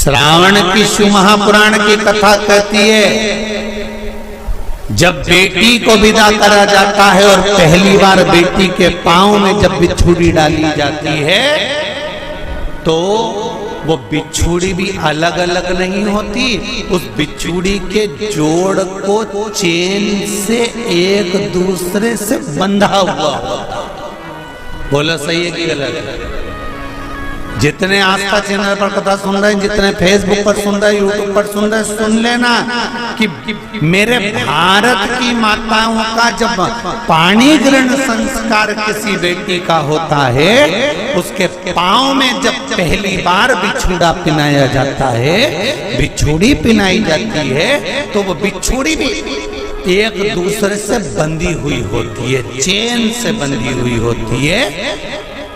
श्रावण की शिव महापुराण की कथा कहती है, जब बेटी को विदा करा जाता है और पहली बार बेटी के पांव में जब बिछुड़ी डाली जाती है तो वो बिछुड़ी भी अलग अलग नहीं होती, उस बिछुड़ी के जोड़ को चेन से एक दूसरे से बंधा हुआ होता। बोलो सही है कि गलत है? जितने आस्था चैनल पर कथा सुन रहे हैं, जितने फेसबुक पर सुन रहे हैं, यूट्यूब पर सुन रहे हैं, सुन लेना कि मेरे भारत की माताओं का जब पाणी ग्रहण संस्कार किसी बेटी का होता है, उसके पांव में जब पहली बार बिछुड़ा पिनाया जाता है, बिछुड़ी पिनाई जाती है, तो वो बिछुड़ी भी एक दूसरे से बंधी हुई होती है, चेन से बंधी हुई होती है।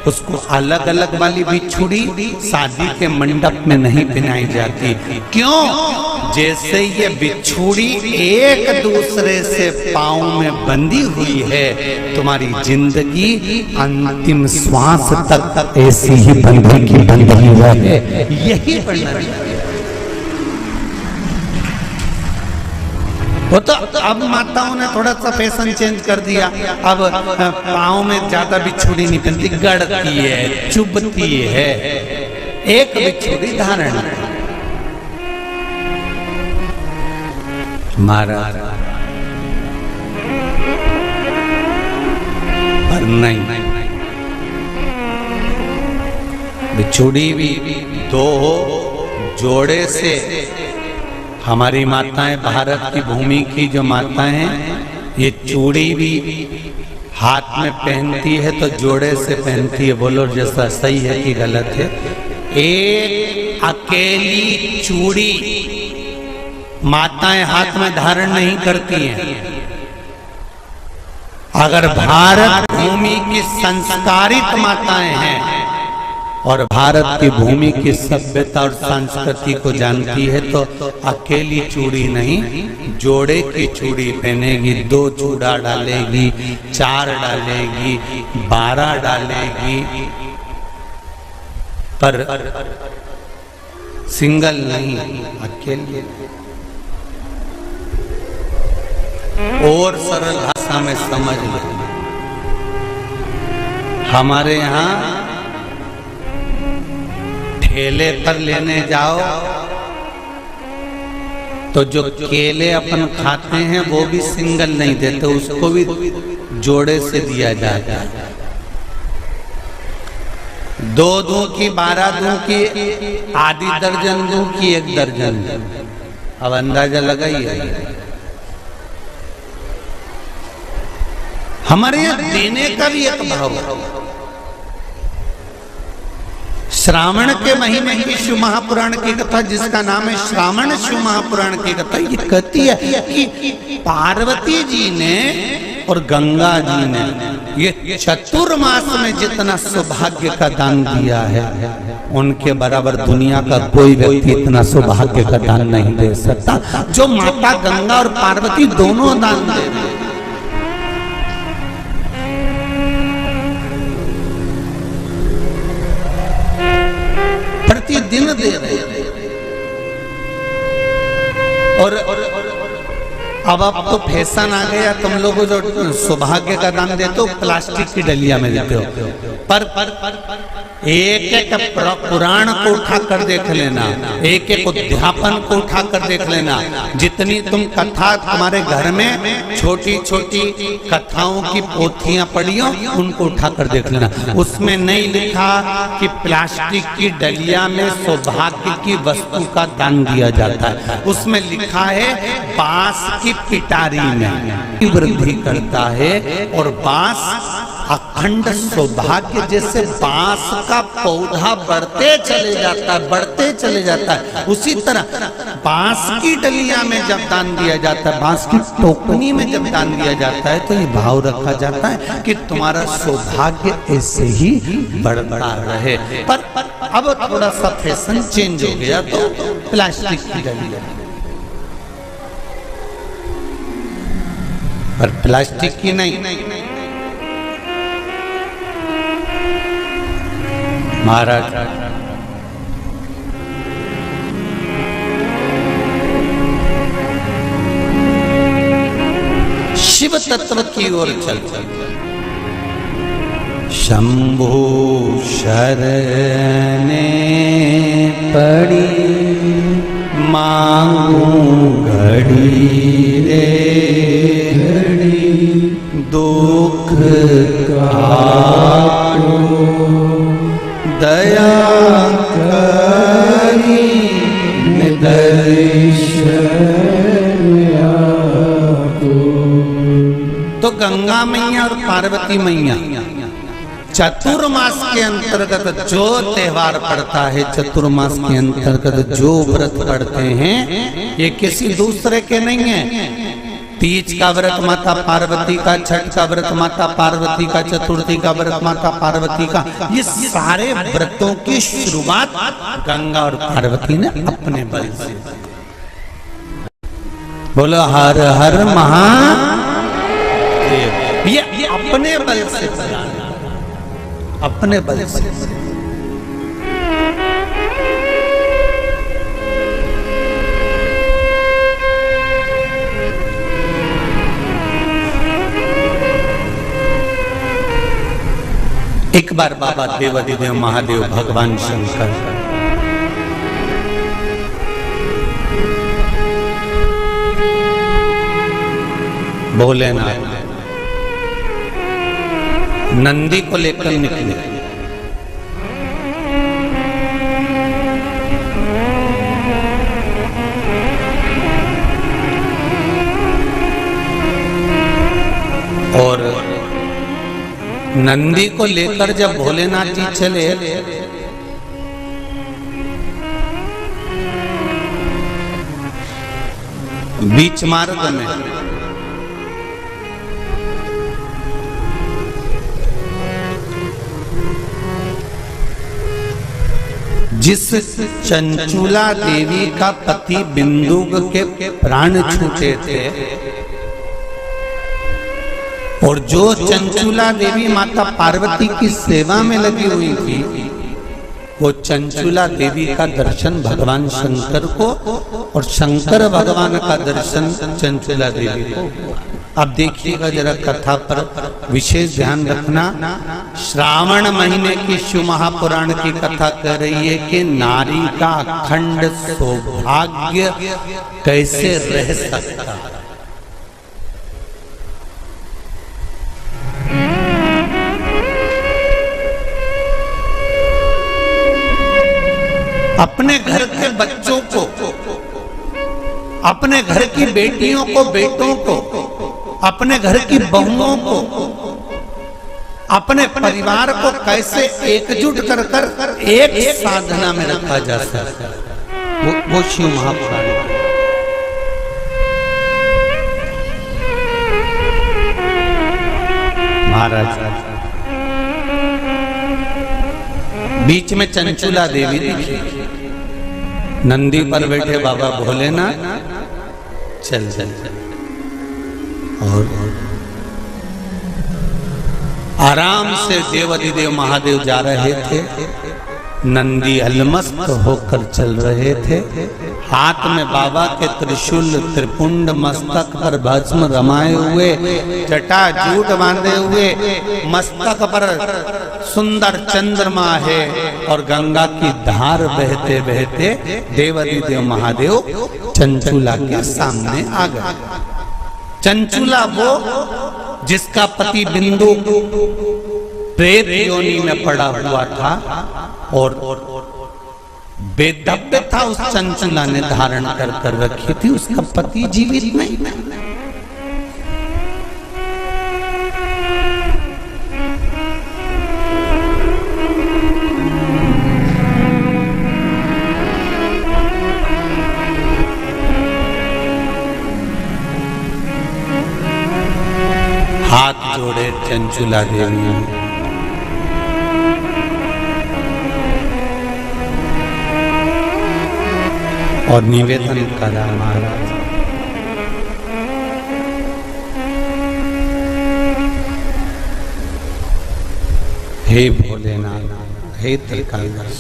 उसको अलग अलग वाली बिछुड़ी शादी के मंडप में नहीं पहनाई जाती। क्यों? जैसे ये बिछुड़ी एक दूसरे से पांव में बंधी हुई है, तुम्हारी जिंदगी अंतिम श्वास तक ऐसी ही बंधी की बंधी रहे, यही वर्णन। वो तो अब माताओं ने थोड़ा सा फैशन चेंज कर दिया, अब पाँव में ज्यादा बिछुड़ी नहीं पहनती, गड़ती है, चुभती है, एक बिछुड़ी धारण। महाराज पर नहीं, बिछुड़ी भी दो जोड़े से। हमारी माताएं, भारत की भूमि की जो माताएं हैं, ये चूड़ी भी हाथ में पहनती है तो जोड़े से पहनती है। बोलो जैसा सही है कि गलत है? एक अकेली चूड़ी माताएं हाथ में धारण नहीं करती हैं। अगर भारत भूमि की संस्कारित माताएं हैं और भारत की भूमि की सभ्यता और संस्कृति को जानती है तो अकेली चूड़ी नहीं, जोड़े की चूड़ी पहनेगी, 2 चूड़ा डालेगी, 4 डालेगी, 12 डालेगी, पर सिंगल नहीं, अकेली। और सरल भाषा में समझ लो, हमारे यहाँ ठेले पर लेने जाओ तो जो केले अपन खाते हैं वो भी सिंगल नहीं देते, उसको भी जोड़े से दिया जाता है। 2 दूं की, 12 दूं की, आधी दर्जन दूं की, 1 दर्जन। अब अंदाजा लगाइए, हमारे यहाँ देने का भी एक भाव है। श्रावण के महीने की शिव महापुराण की कथा, जिसका नाम है श्रावण शिव महापुराण की कथा, ये कहती है कि पार्वती जी ने और गंगा जी ने ये चतुर्मास में जितना सौभाग्य का दान दिया है, उनके बराबर दुनिया का कोई व्यक्ति इतना सौभाग्य का दान नहीं दे सकता जो माता गंगा और पार्वती दोनों दान दे रहे। प्रतिदिन दे रहे हैं। और अब तो फैशन आ गया, तुम लोग जो सौभाग्य का दान देते हो प्लास्टिक की डलिया में देते हो, पर एक एक पुराण को उठा कर देख लेना, एक एक उद्यापन को उठा कर देख लेना, जितनी तुम कथा तुम्हारे घर में छोटी छोटी कथाओं की पोथियां पड़ी हो, उनको उठा कर देख लेना, उसमें नहीं लिखा कि प्लास्टिक की डलिया में सौभाग्य की वस्तु का दान दिया जाता है। उसमें लिखा है बांस की पिटारी में वृद्धि करता है, और बांस अखंड सौभाग्य, जैसे बांस का पौधा बढ़ते चले जाता है, बढ़ते चले जाता है, उसी तरह बांस की डलिया में जब दान दिया जाता है, बांस की टोकनी में जब दान दिया जाता है, तो ये भाव रखा जाता है कि तुम्हारा सौभाग्य ऐसे ही बढ़ता रहे। पर अब थोड़ा सा फैशन चेंज हो गया, तो प्लास्टिक की डलिया, पर प्लास्टिक की नहीं। महाराज तत्व की ओर चल। शंभु शरणे पड़ी मांगू घड़ी रे घड़ी दुख काटो दया करी तो गंगा मैया और पार्वती मैया चतुर्मास के अंतर्गत जो त्योहार पड़ता है, चतुर्मास के अंतर्गत जो व्रत पड़ते हैं, ये किसी दूसरे के नहीं है। तीज का व्रत माता पार्वती का, छठ का व्रत माता पार्वती का, चतुर्थी का व्रत माता पार्वती का, ये सारे व्रतों की शुरुआत गंगा और पार्वती ने अपने बल से। बोलो हर हर महादेव। ये अपने बल से, अपने बल से। एक बार बाबा देवाधिदेव महादेव भगवान शंकर भोलेनाथ नंदी को लेकर निकले। और नंदी को लेकर जब भोलेनाथ जी चले, बीच मार्ग में जिस चंचुला देवी का पति बिंदुक के प्राण छूटे थे, और जो चंचुला देवी माता पार्वती की सेवा में लगी हुई थी, वो चंचुला देवी का दर्शन भगवान शंकर को और शंकर भगवान का दर्शन चंचुला देवी को। अब देखिएगा जरा, कथा पर विशेष ध्यान रखना। श्रावण महीने की शिव महापुराण की कथा कह रही है कि नारी का अखंड सौभाग्य कैसे रह सकता। अपने घर के बच्चों को, अपने घर की बेटियों को, बेटों को, अपने घर की बहुओं को, अपने परिवार को कैसे एकजुट कर कर एक साधना में रखा जा सकता, वो शिव महापुराण। महाराज बीच में चंचुला देवी दिखी, नंदी पर बैठे बाबा भोलेनाथ चल चल चल, और आराम से देवाधिदेव महादेव जा रहे थे। नंदी अलमस्त होकर चल रहे थे, हाथ में बाबा के त्रिशूल त्रिपुंड, मस्तक पर भस्म रमाए हुए, जटा जूट बांधे हुए, मस्तक पर सुंदर चंद्रमा है, और गंगा की धार बहते बहते देवाधिदेव महादेव चंचुला के सामने आ गए। चंचुला वो जिसका पति बिंदु प्रेत योनि में पड़ा हुआ था, और बेदब्य था उस चंचुला ने धारण कर कर रखी थी, उसका पति जीवित नहीं। हाथ जोड़े चंचुला देवी, और निवेदन करा, महाराज हे भोलेनाथ, हे त्रिकालदर्श,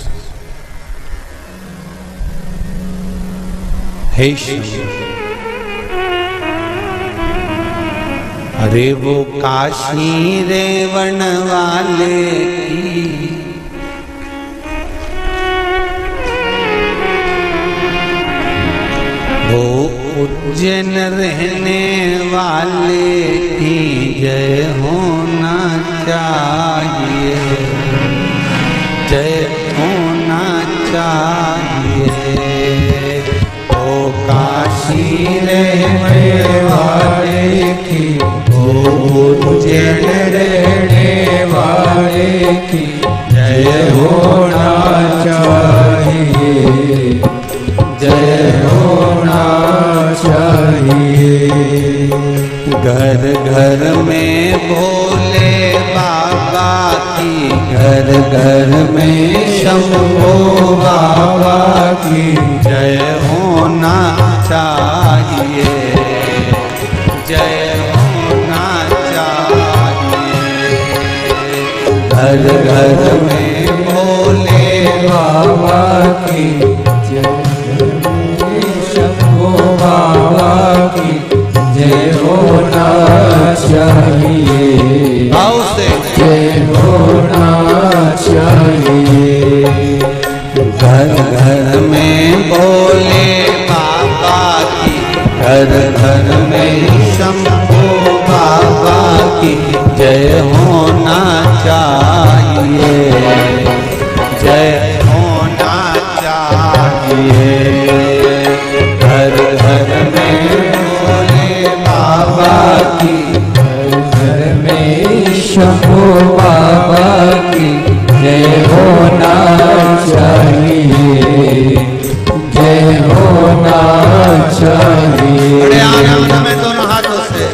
हे शिव, अरे वो काशी रेवण वाले की, वो उज्जैन रहने वाले की जय होना चाहिए, जय होना चाहिए। ओ काशी रहने वाले की, ओ उज्जैन रहने वाले की जय होना चाहिए, जय होना चाहिए। घर घर में भोले बाबा की, घर घर में शंभो बाबा की जय होना चाहिए, जय होना चाहिए। घर घर में भोले बाबा की, शंभो बाबा की जय होना चाहिए, आओ से जय होना चाहिए। घर घर में भोले बाबा की, घर घर में शंभो बाबा की जय होना चाहिए, जय होना चाहिए। घर घर में भोले बाबा की, घर घर में शंभो बाबा की जय होना चाहिए, जय होना चाहिए। बड़े आनंद में दोनों हाथों से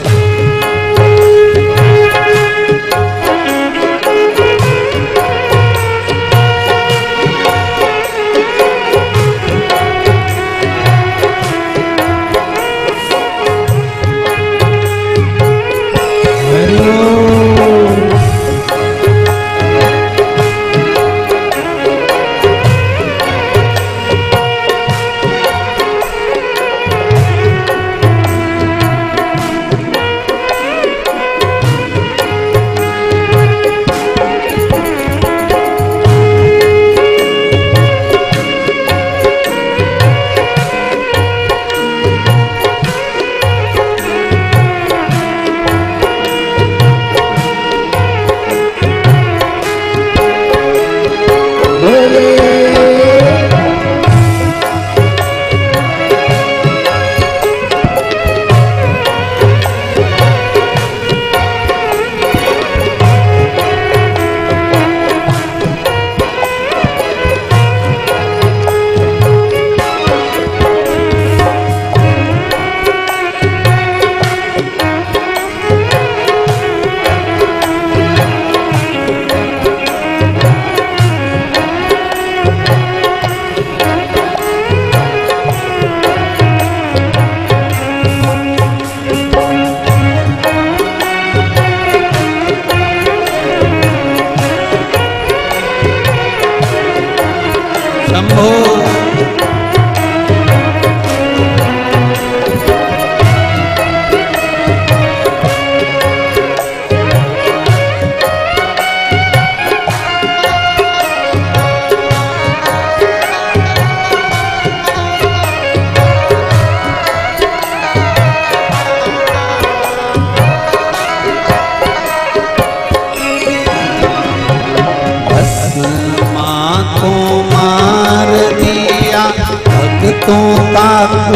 भक्तों का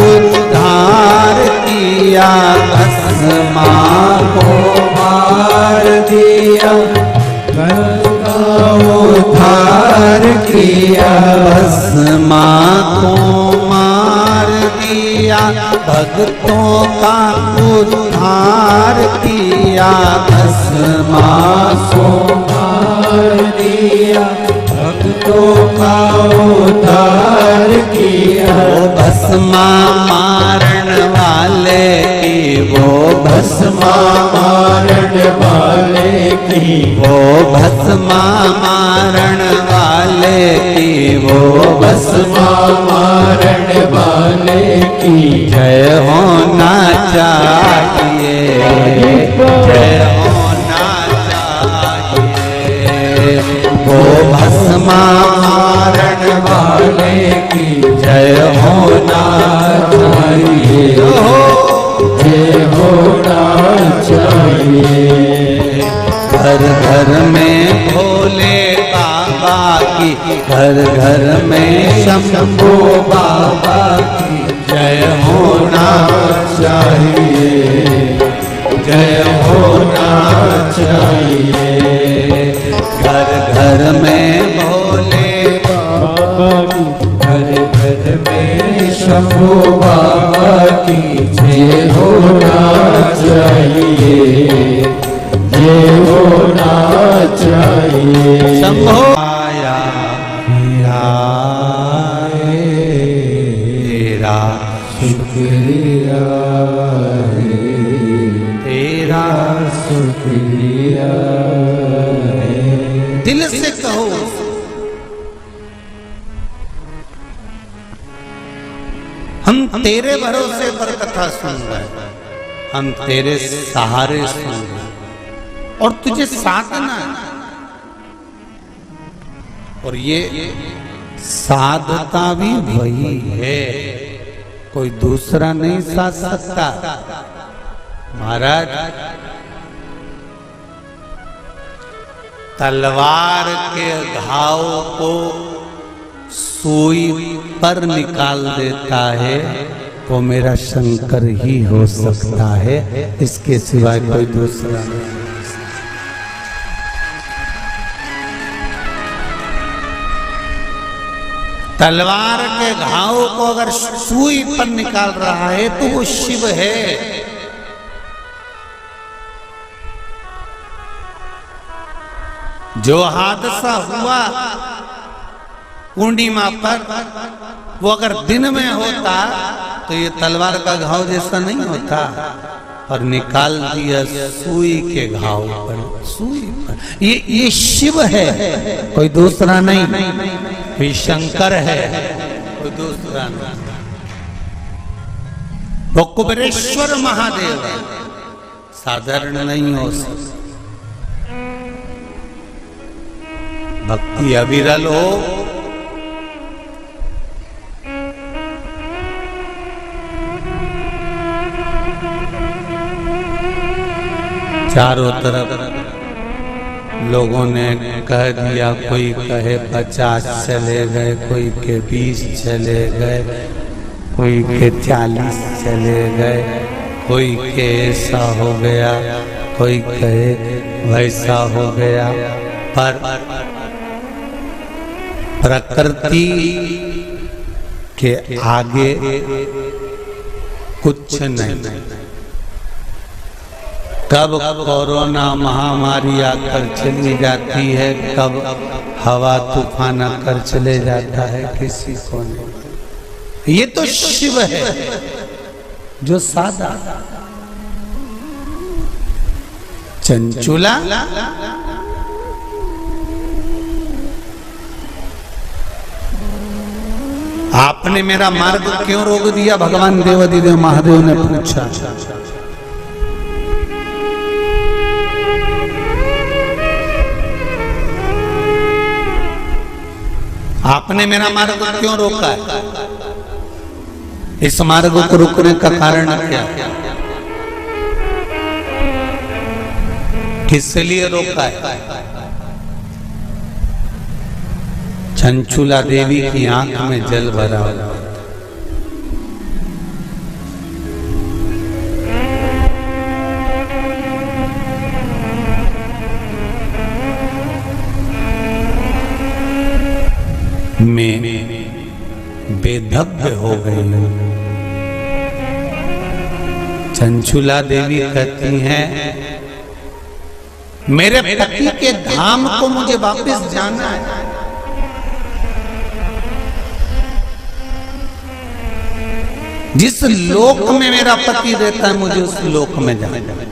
उद्धार किया, भस्मा को मार दिया, उद्धार किया, भस्मा को मार दिया, भक्तों का उद्धार किया, भस्मा को मार दिया, भक्तों का उद्धार किया। वो भस्मा मारण वाले की, वो भस्मा मारण वाले की, वो भस्मा मारण वाले की, वो भस्मा मारण वाले की जय होना चाहिए। जय होना चाहिए। वो भस्मा मारण वाले की जय होना चाहिए। जय होना चाहिए। घर घर में भोले बाबा की, घर घर में शंभो बाबा की जय होना चाहिए। जय होना चाहिए। घर घर में भोले बाबा की, घर घर में शंभो बाबा की जय होना चाहिए। जय होना चाहिए। शंभो आया तेरा शुक्रिया, तेरा शुक्रिया। दिल से कहो, हम तेरे भरोसे पर कथा सुन रहे, हम तेरे सहारे सुन रहे और तुझे साधना है। और ये साधता भी वही है, कोई दूसरा नहीं साध सकता। महाराज तलवार के घाव को सुई पर निकाल देता है वो मेरा शंकर ही हो सकता है, इसके सिवाय कोई दूसरा नहीं। तलवार के घाव को अगर सुई पर निकाल रहा है तो वो शिव है। जो हादसा हुआ पूर्णिमा पर, वो अगर दिन में होता तो ये तलवार का घाव जैसा नहीं होता, और निकाल दिया सुई के घाव पर, सुई पर। ये शिव है, कोई दूसरा नहीं। भी शंकर है, कोई दूसरा नहीं। वो कुबेरेश्वर महादेव है, साधारण नहीं हो सकता। भक्ति अविरल हो, चारों तरफ लोगों ने कह दिया, कोई कहे 50 चले गए, कोई के 20 चले गए, कोई के 40 चले गए, कोई के ऐसा हो गया, कोई कहे वैसा हो गया। पर प्रकृति के आगे कुछ नहीं। कब कोरोना महामारी आकर चली जाती है, कब हवा तूफान आकर चले जाता है, किसी को नहीं। ये तो शिव है जो सादा चंचुला। आपने मेरा मार्ग क्यों रोक दिया? भगवान देवाधिदेव महादेव ने पूछा। आपने मेरा मार्ग क्यों रोका है? इस मार्ग को रोकने का कारण क्या? किस लिए रोका है? चंचुला देवी की आंख में जल भरा हुआ। मैं बेधव्य हो गई। चंचुला देवी कहती हैं, मेरे पति के धाम को मुझे वापस जाना है। जिस लोक में मेरा पति रहता है, मुझे उस लोक में जाना है।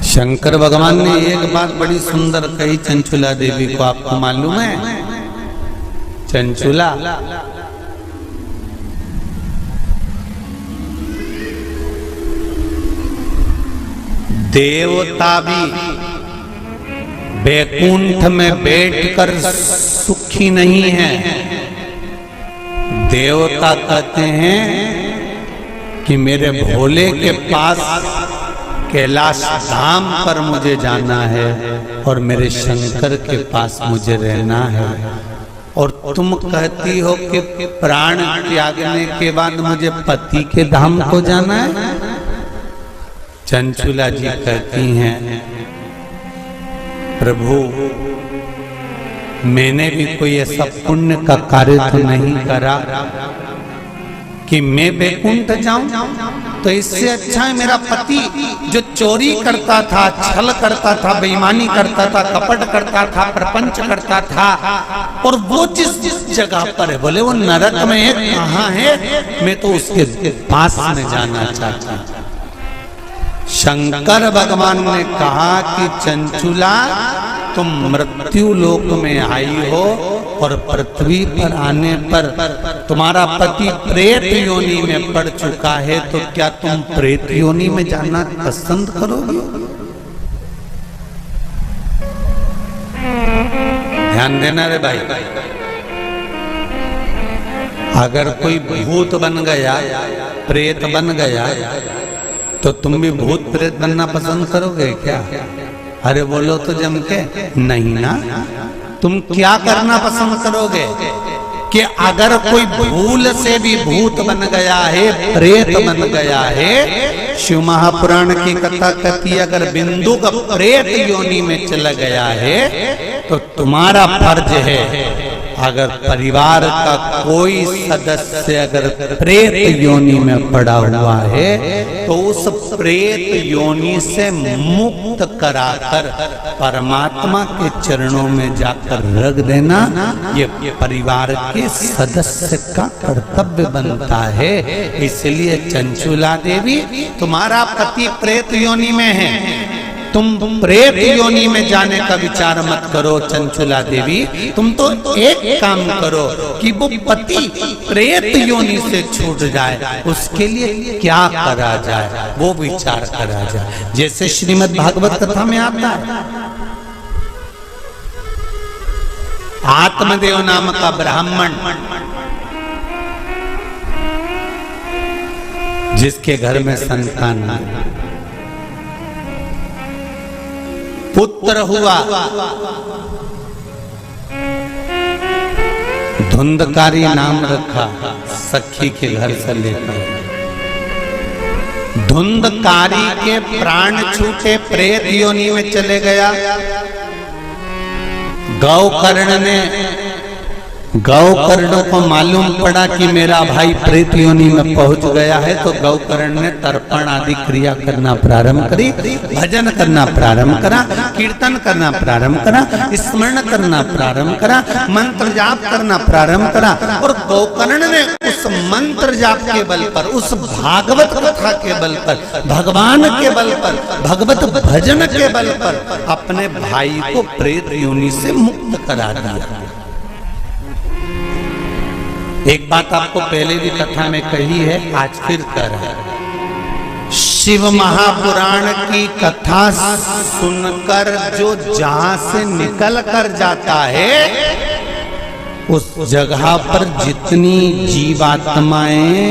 शंकर भगवान ने एक बात बड़ी सुंदर कही चंचुला देवी को, आपको मालूम है? चंचुला, देवता भी बैकुंठ में बैठकर सुखी नहीं है। देवता कहते हैं कि मेरे भोले के पास कैलाश धाम पर मुझे जाना है और मेरे शंकर के पास मुझे रहना है। और तुम कहती हो कि प्राण त्यागने के बाद मुझे पति के धाम को जाना है। चंचुला जी कहती हैं, प्रभु मैंने भी कोई ऐसा पुण्य का कार्य तो नहीं करा कि मैं बैकुंठ जाऊं। तो इससे अच्छा है मेरा पति जो चोरी करता था, छल करता था, बेईमानी करता था, कपट करता था, प्रपंच करता था, और वो जिस जगह पर है, बोले वो नरक में है, कहाँ है, मैं तो उसके पास में जाना चाहता हूं। शंकर भगवान ने कहा कि चंचुला तुम मृत्यु लोक में आई हो और पृथ्वी पर आने पर तुम्हारा पति प्रेत योनि में पड़ चुका है, तो क्या तुम प्रेत योनि में जाना पसंद करोगे? ध्यान देना रे भाई, अगर कोई भूत बन गया, प्रेत बन गया, तो तुम भी भूत प्रेत बनना पसंद करोगे क्या? अरे बोलो तो जम के नहीं ना। तुम क्या करना पसंद करोगे कि अगर कोई भूल से भी भूत बन गया है, प्रेत बन गया है, शिव महापुराण की कथा कहती है अगर बिंदु का प्रेत योनि में चला गया है तो तुम्हारा फर्ज है, अगर परिवार का कोई सदस्य अगर प्रेत योनि में पड़ा हुआ है तो उस प्रेत योनि से मुक्त कराकर परमात्मा के चरणों में जाकर रख देना, ये परिवार के सदस्य का कर्तव्य बनता है। इसलिए चंचुला देवी तुम्हारा पति प्रेत योनि में है, तुम प्रेत योनि में जाने का विचार मत करो। चंचुला देवी तुम तो एक काम करो कि वो पति प्रेत योनि से छूट जाए, उसके लिए क्या करा जाए वो विचार करा जाए। जैसे श्रीमद् भागवत कथा में आता है, आत्मदेव नाम का ब्राह्मण जिसके घर में संतान नहीं, पुत्र हुआ, धुंधकारी नाम रखा सखी के घर से लेकर। धुंधकारी के प्राण छूटे, प्रेत योनि में चले गया। गौकर्ण को मालूम पड़ा कि मेरा भाई प्रेत योनि में पहुंच गया है, तो गौकर्ण ने तर्पण आदि क्रिया करना प्रारंभ करी, भजन करना प्रारंभ करा, कीर्तन करना प्रारंभ करा, स्मरण करना प्रारंभ करा, मंत्र जाप करना प्रारंभ करा। और गौकर्ण ने उस मंत्र जाप के बल पर, उस भागवत कथा के बल पर, भगवान के बल पर, भगवत भजन के बल पर अपने भाई को प्रेत योनि से मुक्त करा दिया। एक बात आपको पहले भी कथा में कही है, आज फिर कह रहा है। शिव महापुराण की कथा सुनकर जो जहां से निकल कर जाता है, उस जगह पर जितनी जीवात्माएं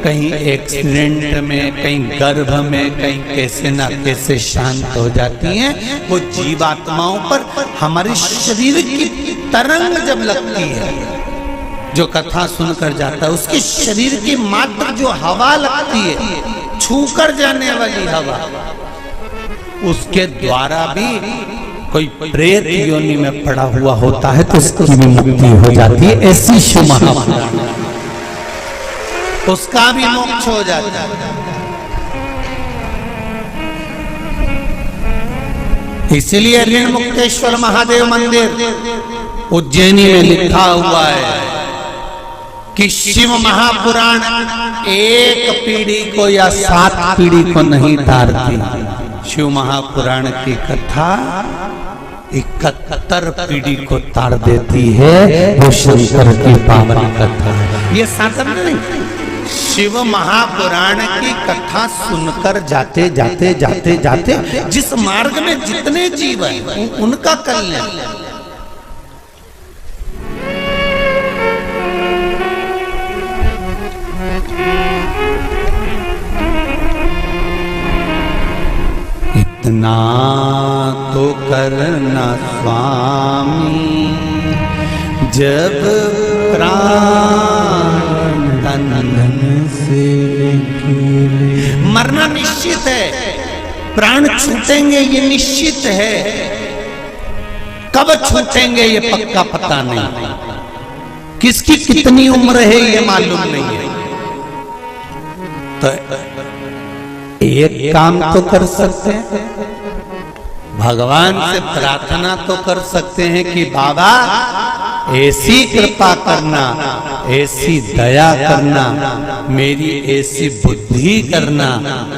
कहीं एक्सीडेंट में, कहीं गर्भ में, कहीं कैसे ना कैसे शांत हो जाती हैं, वो जीवात्माओं पर हमारे शरीर की तरंग जब लगती है, जो कथा सुनकर जाता है, उसके शरीर की मात्र जो हवा लगती है, छूकर जाने वाली हवा, उसके द्वारा भी कोई प्रेत योनि में पड़ा हुआ होता है तो उसकी भी मुक्ति हो जाती है। ऐसी शिव महापुराण, उसका भी मोक्ष हो जाता है। इसलिए ऋण मुक्तेश्वर महादेव मंदिर उज्जैनी में लिखा हुआ है कि शिव महापुराण एक पीढ़ी को या 7 पीढ़ी को नहीं तारती। शिव महापुराण की कथा 71 पीढ़ी को तार देती है। वो शंकर की पावन कथा है, ये साधारण नहीं। शिव महापुराण की कथा सुनकर जाते जाते जाते जाते जिस मार्ग में जितने जीव हैं उनका कल्याण। इतना तो करना स्वामी जब प्राण तन से मरना निश्चित है, प्राण छूटेंगे ये निश्चित है, कब छूटेंगे ये पक्का पता नहीं, किसकी कितनी उम्र है ये मालूम नहीं है। तो एक काम तो कर सकते हैं, भगवान से प्रार्थना तो कर सकते हैं कि बाबा ऐसी कृपा करना, ऐसी दया करना, मेरी ऐसी बुद्धि करना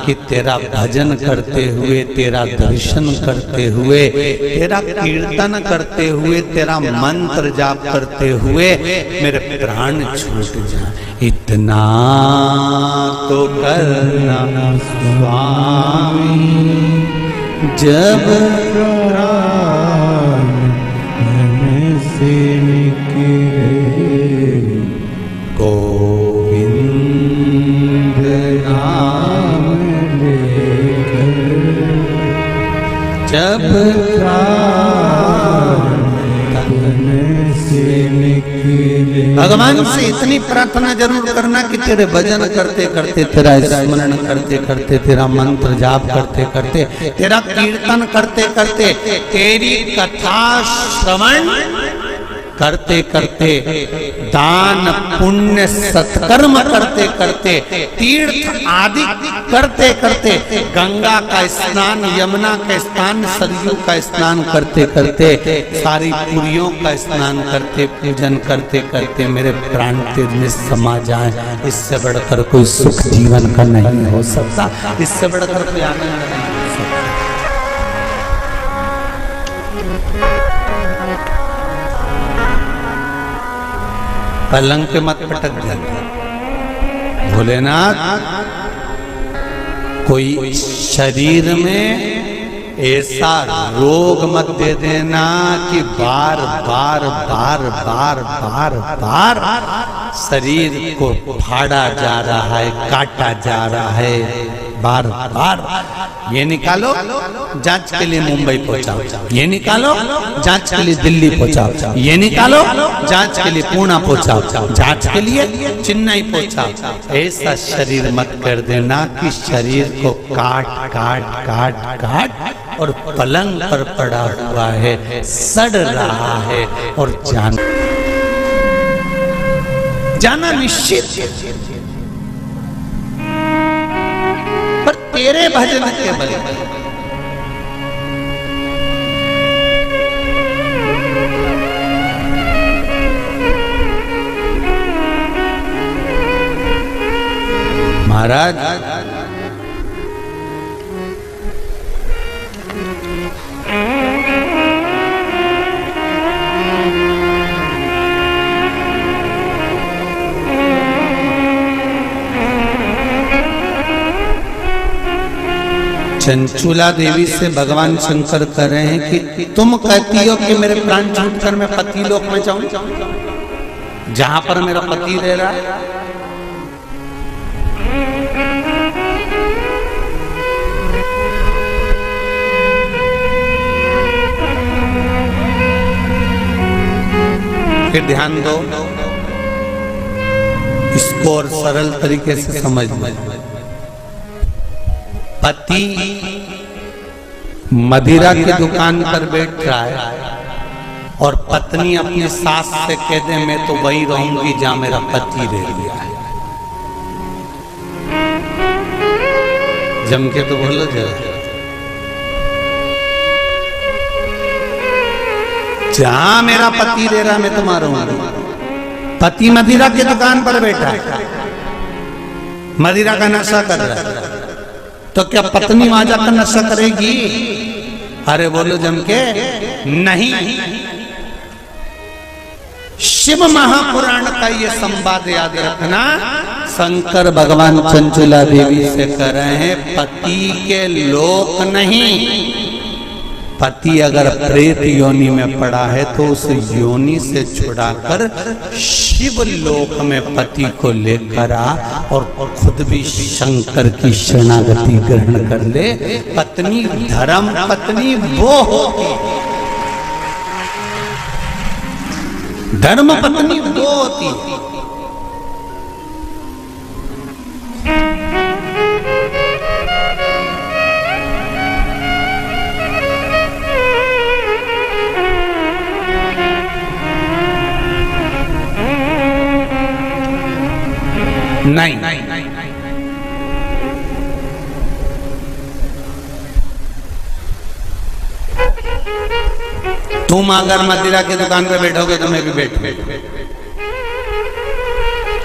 कि तेरा भजन करते हुए, तेरा दर्शन करते हुए, तेरा कीर्तन करते हुए, तेरा मंत्र जाप करते हुए मेरे प्राण छूट जाए। इतना तो करना स्वामी जब प्राण मन से निकले, गोविंद नाम लेकर जब प्राण तन से निकले। भगवान से इतनी प्रार्थना जरूर करना कि तेरे भजन करते करते, तेरा स्मरण करते करते, तेरा मंत्र जाप करते करते, तेरा कीर्तन करते करते, तेरी कथा श्रवण करते करते, दान पुण्य सत्कर्म करते करते, तीर्थ आदि करते करते, गंगा का स्नान, यमुना का स्नान, सरयू का स्नान करते करते, सारी पुरियों का स्नान करते, पूजन करते करते मेरे प्राण तेज में समा जाए। इससे बढ़कर कोई सुख जीवन का नहीं हो सकता, इससे बढ़कर कोई आनंद नहीं हो सकता। पलंग पे मत पटक जाना भोलेनाथ, कोई शरीर में ऐसा रोग मत दे देना कि बार बार बार बार बार बार शरीर को फाड़ा जा रहा है, काटा जा रहा है, बार बार। ये निकालो जांच के लिए मुंबई पहुंचाओ, ये निकालो जांच के लिए दिल्ली पहुंचाओ, ये निकालो जांच के लिए पूना पहुंचाओ, जांच के लिए चेन्नई पहुंचाओ। ऐसा शरीर मत कर देना कि शरीर को काट काट काट काट और पलंग पर पड़ा हुआ है, सड़ रहा है और जाना निश्चित, पर तेरे भजन के बल पर। महाराज चंचुला देवी से भगवान शंकर कह रहे हैं कि तुम कहती हो कि मेरे प्राण छूटकर मैं पति लोक में जाऊं, जहां पर मेरा पति रह रहा है। फिर ध्यान दो, इसको और सरल तरीके से समझ लो। पति मदिरा की दुकान पर बैठ रहा है और पत्नी अपनी सास से कह दे मैं तो वही रहूंगी जहां मेरा पति रह गया है। जम के तो बोलो जरा, जहां मेरा पति रह रहा मैं तो मारूंगा। पति मदिरा की दुकान पर बैठा है, मदिरा का नशा कर रहा है, तो क्या पत्नी वहां जाकर नशा करेगी? अरे बोलो जम के नहीं। शिव महापुराण का ये संवाद याद रखना, शंकर भगवान चंचुला देवी से कह रहे हैं पति के लोक नहीं, पति अगर प्रेत योनि में पड़ा है तो उस योनि से छुड़ाकर शिव लोक में पति को लेकर आ और खुद भी शंकर की शरणागति ग्रहण कर ले। पत्नी धर्म पत्नी वो होती, धर्म पत्नी वो होती है। नहीं, तुम अगर मदिरा की दुकान पे बैठोगे तो मैं भी बैठूंगा,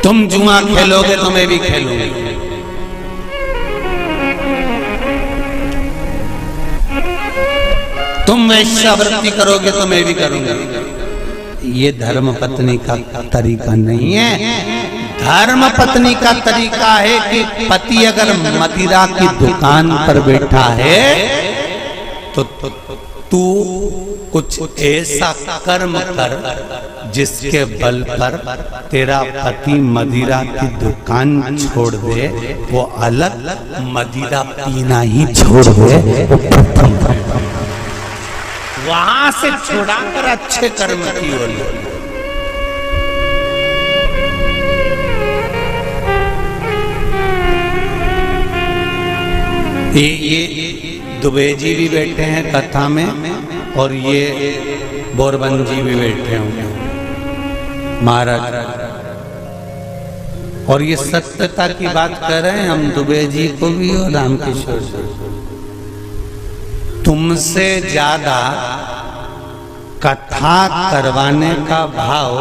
तुम जुआ खेलोगे तो मैं भी खेलूंगी, तुम वैश्यावृत्ति करोगे तो मैं भी करूंगा। ये धर्म पत्नी का तरीका नहीं है। धर्म पत्नी का तरीका है कि पति अगर मदिरा की दुकान पर बैठा है तो तू कुछ ऐसा कर्म कर जिसके बल पर तेरा पति मदिरा की दुकान छोड़ दे, वो अलग मदिरा पीना ही छोड़ दे, वहां से छुड़ाकर अच्छे कर्म की ओर। ये दुबे जी भी बैठे हैं कथा में और ये बोरबन जी भी बैठे होंगे महाराज, और ये सत्यता की बात कर रहे हैं हम दुबे जी को भी और रामकिशोर जी। तुमसे ज्यादा कथा करवाने का भाव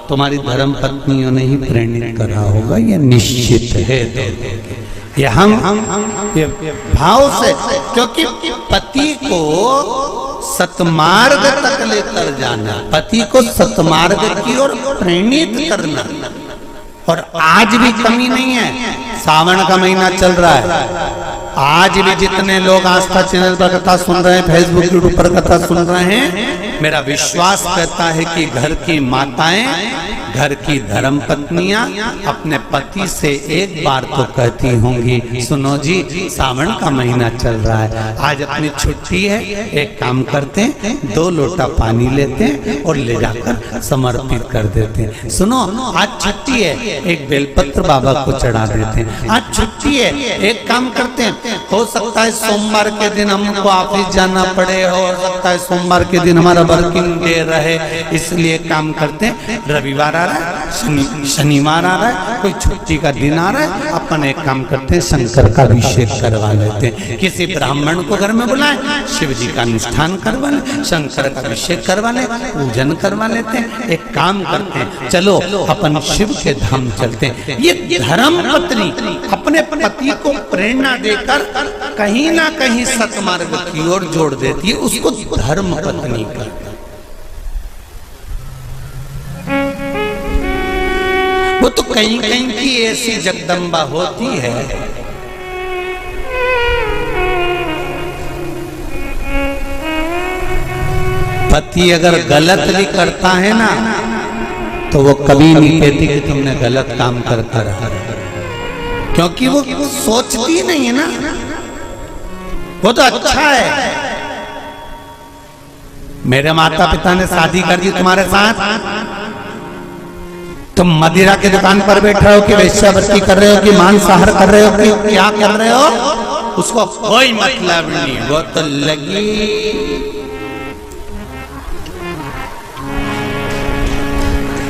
तुम्हारी धर्म पत्नियों ने ही प्रेरित करा होगा, ये निश्चित है। ये हम ये भाव से, क्योंकि पति को सतमार्ग तक लेकर जाना, पति को सतमार्ग की ओर प्रेरित करना, और आज भी कमी नहीं है। सावन का महीना चल रहा है, आज भी जितने लोग आस्था चैनल पर कथा सुन रहे हैं, फेसबुक यूट्यूब पर कथा सुन रहे हैं, मेरा विश्वास कहता है कि घर की माताएं, घर की धर्म पत्नियां अपने पति से एक बार तो कहती होंगी, सुनो जी सावन का महीना चल रहा है, आज अपनी छुट्टी है, एक काम करते हैं 2 लोटा पानी लेते हैं और ले जाकर समर्पित कर देते हैं। सुनो आज छुट्टी है, एक बेलपत्र बाबा को चढ़ा देते हैं। आज छुट्टी है, एक काम करते हैं, हो सकता है सोमवार के दिन हमको ऑफिस जाना पड़े, हो सकता है सोमवार के दिन हमारा वर्किंग डे रहे, इसलिए काम करते हैं रविवार आ रहा है, शनिवार आ रहा है, कोई छुट्टी का दिन आ रहा है, अपन एक काम करते हैं शंकर का अभिषेक करवा लेते हैं। किसी ब्राह्मण को घर में बुलाएं, शिव जी का अनुष्ठान करवा लें, शंकर का अभिषेक करवा लें, पूजन करवा लेते हैं। एक काम करते हैं, चलो अपन शिव के धाम चलते हैं। ये धर्म पत्नी अपने पति को प्रेरणा देकर कहीं ना कहीं सतमार्ग की ओर जोड़ देती है, उसको धर्म पत्नी का। वो तो कहीं कहीं की ऐसी जगदम्बा होती है, पति अगर गलत भी करता है ना तो वो कभी नहीं कहती कि तुमने गलत काम करता रहा, क्योंकि वो सोचती नहीं है ना, वो तो अच्छा है। मेरे माता पिता ने शादी कर दी तुम्हारे साथ, तुम मदिरा की दुकान पर बैठे हो कि वेश्यावृत्ति कर रहे हो कि मांसाहार कर रहे हो कि क्या कर रहे हो, उसको कोई मतलब नहीं। वो तो लगी,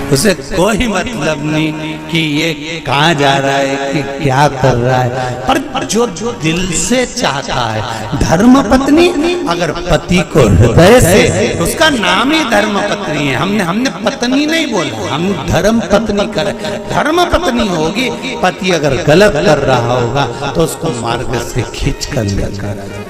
उसे कोई मतलब नहीं कि ये कहाँ जा रहा है कि क्या कर रहा है, पर जो दिल से चाहता है। धर्म पत्नी अगर पति को हृदय से, उसका नाम ही धर्म पत्नी है। हमने पत्नी नहीं बोला, हम धर्म पत्नी कर, धर्म पत्नी होगी। पति अगर गलत कर रहा होगा तो उसको मार्ग से खींच कर लेकर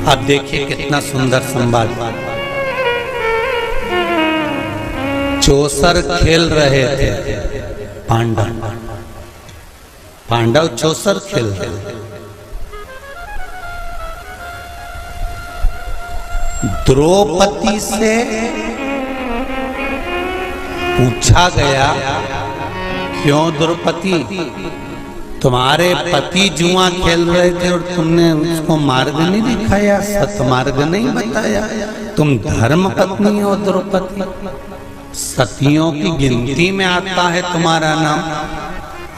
अब देखिए कितना सुंदर संवाद। चौसर खेल रहे थे पांडव चौसर खेल रहे। द्रौपदी से पूछा गया, क्यों द्रौपदी, तुम्हारे पति जुआ खेल रहे थे और तुमने उसको मार्ग नहीं दिखाया, सतमार्ग नहीं बताया, तुम धर्म पत्नी हो द्रौपदी, सतियों की गिनती में आता है तुम्हारा नाम,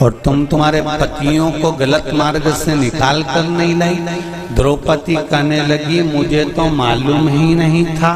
और तुम तुम्हारे पतियों को गलत मार्ग से निकाल कर नहीं लाई। द्रौपदी कहने लगी, मुझे तो मालूम ही नहीं था